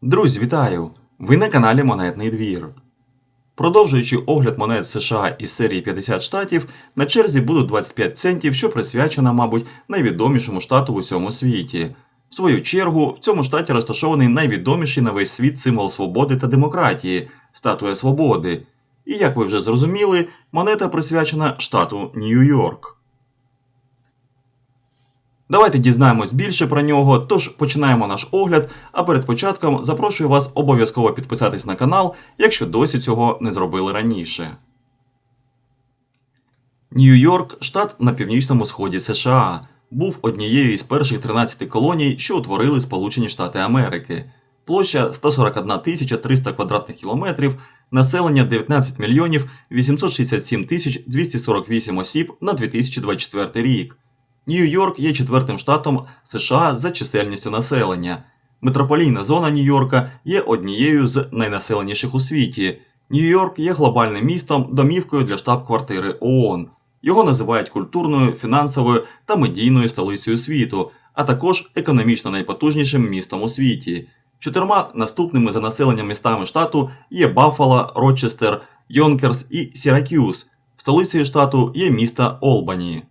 Друзі, вітаю! Ви на каналі Монетний двір. Продовжуючи огляд монет США із серії 50 штатів, на черзі будуть 25 центів, що присвячена, мабуть, найвідомішому штату в усьому світі. В свою чергу, в цьому штаті розташований найвідоміший на весь світ символ свободи та демократії – Статуя Свободи. І, як ви вже зрозуміли, монета присвячена штату Нью-Йорк. Давайте дізнаємось більше про нього, тож починаємо наш огляд, а перед початком запрошую вас обов'язково підписатись на канал, якщо досі цього не зробили раніше. Нью-Йорк, штат на північному сході США, був однією із перших 13 колоній, що утворили Сполучені Штати Америки. Площа 141 300 квадратних кілометрів, населення 19 мільйонів 867 тисяч 248 осіб на 2024 рік. Нью-Йорк є четвертим штатом США за чисельністю населення. Метрополійна зона Нью-Йорка є однією з найнаселеніших у світі. Нью-Йорк є глобальним містом, домівкою для штаб-квартири ООН. Його називають культурною, фінансовою та медійною столицею світу, а також економічно найпотужнішим містом у світі. Чотирма наступними за населенням містами штату є Баффало, Рочестер, Йонкерс і Сіракюз. Столицею штату є місто Олбані.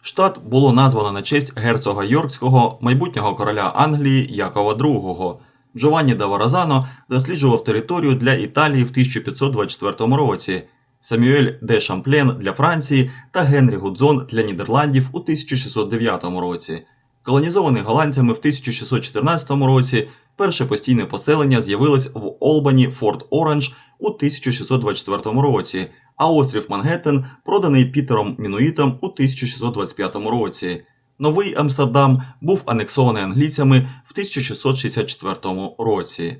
Штат було названо на честь герцога Йоркського, майбутнього короля Англії Якова II. Джованні да Веразано досліджував територію для Італії в 1524 році, Самюель де Шамплен для Франції та Генрі Гудзон для Нідерландів у 1609 році. Колонізований голландцями в 1614 році, перше постійне поселення з'явилось в Олбані, Форт Оранж у 1624 році, а острів Мангеттен проданий Пітером Мінуїтом у 1625 році. Новий Амстердам був анексований англійцями в 1664 році.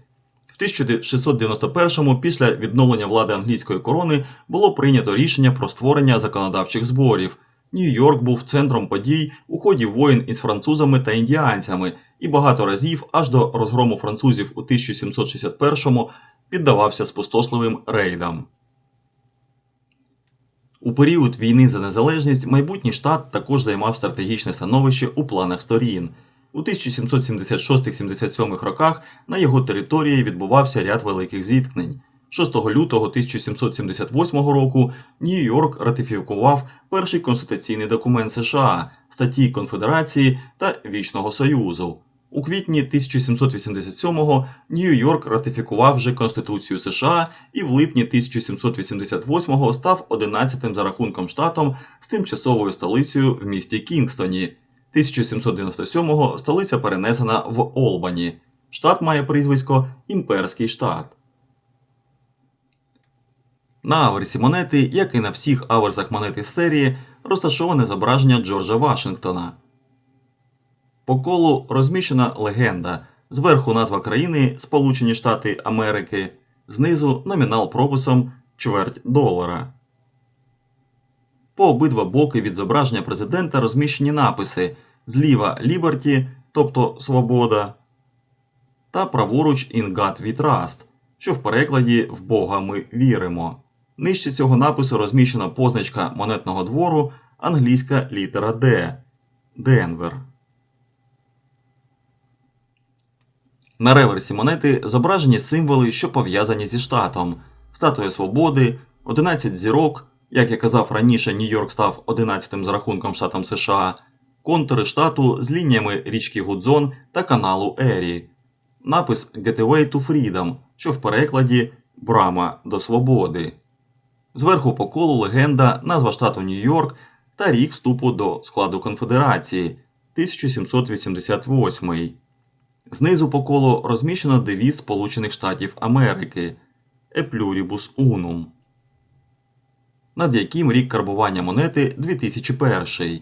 В 1691 після відновлення влади англійської корони було прийнято рішення про створення законодавчих зборів. Нью-Йорк був центром подій у ході воєн із французами та індіанцями і багато разів аж до розгрому французів у 1761 піддавався спустошливим рейдам. У період війни за незалежність майбутній штат також займав стратегічне становище у планах сторін. У 1776-77 роках на його території відбувався ряд великих зіткнень. 6 лютого 1778 року Нью-Йорк ратифікував перший конституційний документ США – статті Конфедерації та Вічного Союзу. У квітні 1787-го Нью-Йорк ратифікував вже Конституцію США і в липні 1788-го став 11-тим за рахунком штатом з тимчасовою столицею в місті Кінгстоні. 1797-го столиця перенесена в Олбані. Штат має прізвисько «Імперський штат». На аверсі монети, як і на всіх аверсах монет із серії, розташоване зображення Джорджа Вашингтона. По колу розміщена легенда. Зверху назва країни Сполучені Штати Америки, знизу номінал прописом чверть долара. По обидва боки від зображення президента розміщені написи: зліва Liberty, тобто свобода, та праворуч In God We Trust, що в перекладі «В Бога ми віримо». Нижче цього напису розміщена позначка монетного двору, англійська літера D – Денвер. На реверсі монети зображені символи, що пов'язані зі штатом. Статуя Свободи, 11 зірок, як я казав раніше, Нью-Йорк став 11-тим за рахунком штатом США, контури штату з лініями річки Гудзон та каналу Ері. Напис Gateway to Freedom, що в перекладі «Брама до свободи». Зверху по колу легенда, назва штату Нью-Йорк та рік вступу до складу Конфедерації – 1788. Знизу по колу розміщено девіз Сполучених Штатів Америки – «E pluribus unum», над яким рік карбування монети 2001.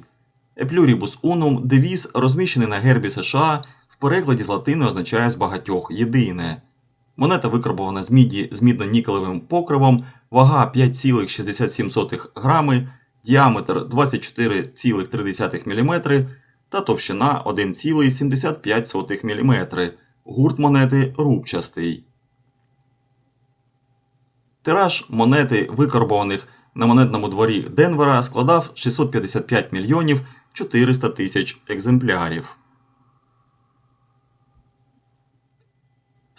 «E pluribus unum» девіз розміщений на гербі США, в перекладі з латини означає «з багатьох єдине». Монета викарбована з міді з мідно-нікелевим покривом, вага 5,67 грами, діаметр 24,3 мм та товщина 1,75 мм. Гурт монети рубчастий. Тираж монети, викарбованих на монетному дворі Денвера, складав 655 мільйонів 400 тисяч екземплярів.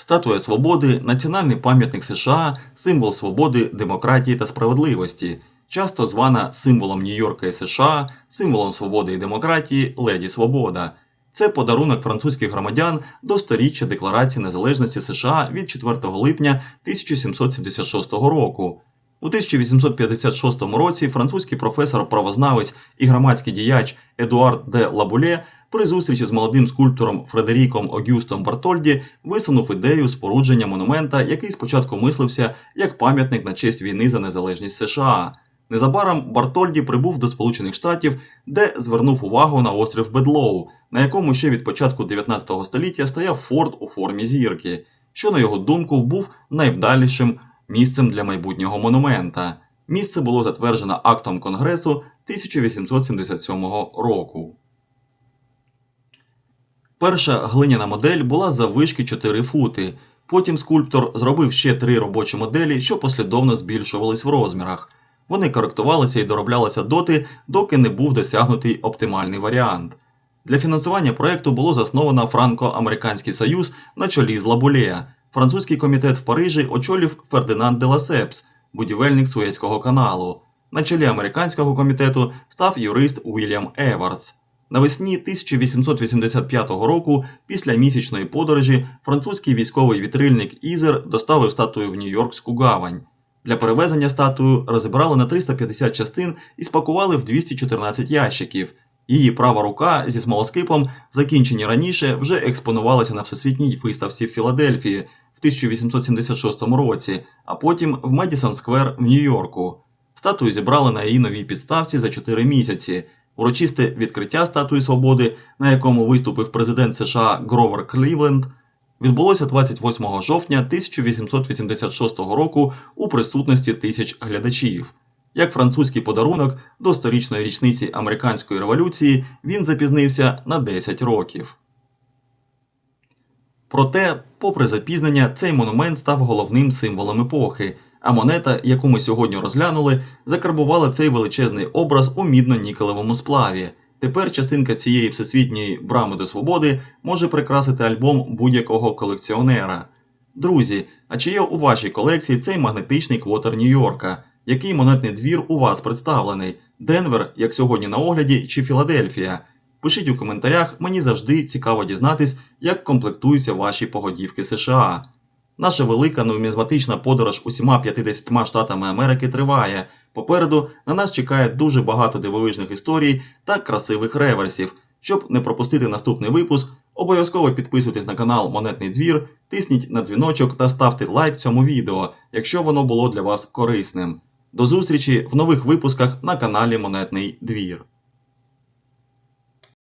Статуя Свободи – національний пам'ятник США, символ свободи, демократії та справедливості, часто звана символом Нью-Йорка і США, символом свободи і демократії Леді Свобода. Це подарунок французьких громадян до сторіччя Декларації незалежності США від 4 липня 1776 року. У 1856 році французький професор-правознавець і громадський діяч Едуард де Лабуле при зустрічі з молодим скульптором Фредеріком Огюстом Бартольді висунув ідею спорудження монумента, який спочатку мислився як пам'ятник на честь війни за незалежність США. Незабаром Бартольді прибув до Сполучених Штатів, де звернув увагу на острів Бедлоу, на якому ще від початку 19 століття стояв форт у формі зірки, що, на його думку, був найвдалішим місцем для майбутнього монумента. Місце було затверджено актом Конгресу 1877 року. Перша глиняна модель була заввишки 4 фути. Потім скульптор зробив ще 3 робочі моделі, що послідовно збільшувались в розмірах. Вони коректувалися і дороблялися доти, доки не був досягнутий оптимальний варіант. Для фінансування проєкту було засновано Франко-Американський союз на чолі з Лабуле. Французький комітет в Парижі очолив Фердинанд де Лесепс, будівельник Суецького каналу. На чолі американського комітету став юрист Уільям Евардс. Навесні 1885 року, після місячної подорожі, французький військовий вітрильник Ізер доставив статую в Нью-Йоркську гавань. Для перевезення статую розібрали на 350 частин і спакували в 214 ящиків. Її права рука зі смолоскипом, закінчені раніше, вже експонувалася на Всесвітній виставці в Філадельфії в 1876 році, а потім в Медісон-сквер в Нью-Йорку. Статую зібрали на її новій підставці за 4 місяці. Урочисте відкриття статуї Свободи, на якому виступив президент США Гровер Клівленд, відбулося 28 жовтня 1886 року у присутності тисяч глядачів. Як французький подарунок до 100-річної річниці Американської революції він запізнився на 10 років. Проте, попри запізнення, цей монумент став головним символом епохи, а монета, яку ми сьогодні розглянули, закарбувала цей величезний образ у мідно-нікелевому сплаві. Тепер частинка цієї всесвітньої брами до свободи може прикрасити альбом будь-якого колекціонера. Друзі, а чи є у вашій колекції цей магнетичний квотер Нью-Йорка? Який монетний двір у вас представлений? Денвер, як сьогодні на огляді, чи Філадельфія? Пишіть у коментарях, мені завжди цікаво дізнатись, як комплектуються ваші погодівки США. Наша велика нумізматична подорож усіма 50 штатами Америки триває. Попереду на нас чекає дуже багато дивовижних історій та красивих реверсів. Щоб не пропустити наступний випуск, обов'язково підписуйтесь на канал Монетний двір, тисніть на дзвіночок та ставте лайк цьому відео, якщо воно було для вас корисним. До зустрічі в нових випусках на каналі Монетний двір.